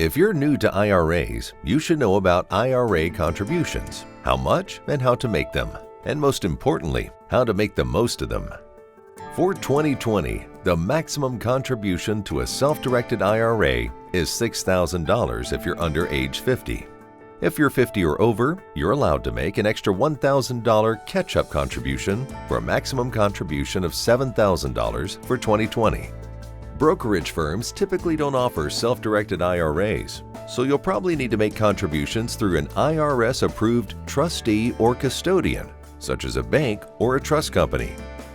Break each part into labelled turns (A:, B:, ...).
A: If you're new to IRAs, you should know about IRA contributions, how much and how to make them, and most importantly, how to make the most of them. For 2020, the maximum contribution to a self-directed IRA is $6,000 if you're under age 50. If you're 50 or over, you're allowed to make an extra $1,000 catch-up contribution for a maximum contribution of $7,000 for 2020. Brokerage firms typically don't offer self-directed IRAs, so you'll probably need to make contributions through an IRS-approved trustee or custodian, such as a bank or a trust company.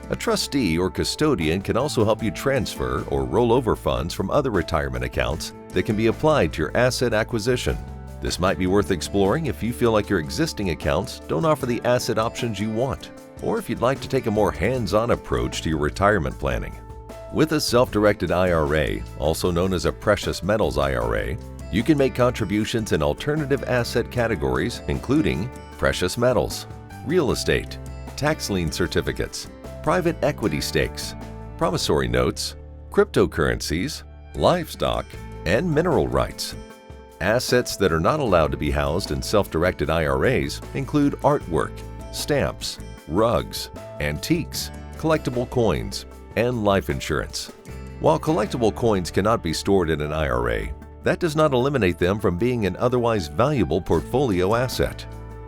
A: A trustee or custodian can also help you transfer or roll over funds from other retirement accounts that can be applied to your asset acquisition. This might be worth exploring if you feel like your existing accounts don't offer the asset options you want, or if you'd like to take a more hands-on approach to your retirement planning. With a self-directed IRA, also known as a precious metals IRA, you can make contributions in alternative asset categories including precious metals, real estate, tax lien certificates, private equity stakes, promissory notes, cryptocurrencies, livestock, and mineral rights. Assets that are not allowed to be housed in self-directed IRAs include artwork, stamps, rugs, antiques, collectible coins, and life insurance. While collectible coins cannot be stored in an IRA, that does not eliminate them from being an otherwise valuable portfolio asset.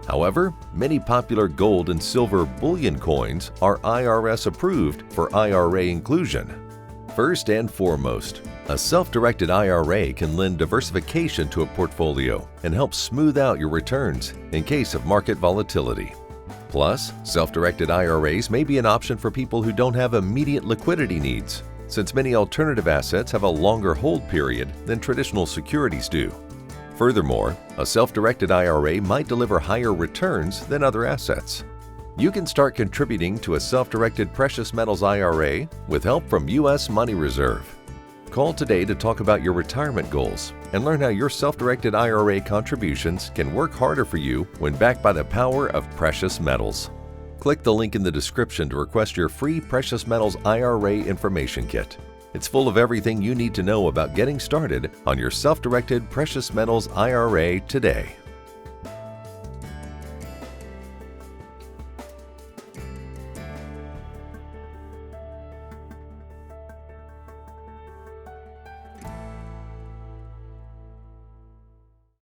A: However, many popular gold and silver bullion coins are IRS approved for IRA inclusion. First and foremost, a self-directed IRA can lend diversification to a portfolio and help smooth out your returns in case of market volatility. Plus, self-directed IRAs may be an option for people who don't have immediate liquidity needs, since many alternative assets have a longer hold period than traditional securities do. Furthermore, a self-directed IRA might deliver higher returns than other assets. You can start contributing to a self-directed precious metals IRA with help from U.S. Money Reserve. Call today to talk about your retirement goals and learn how your self-directed IRA contributions can work harder for you when backed by the power of precious metals. Click the link in the description to request your free Precious Metals IRA Information Kit. It's full of everything you need to know about getting started on your self-directed precious metals IRA today.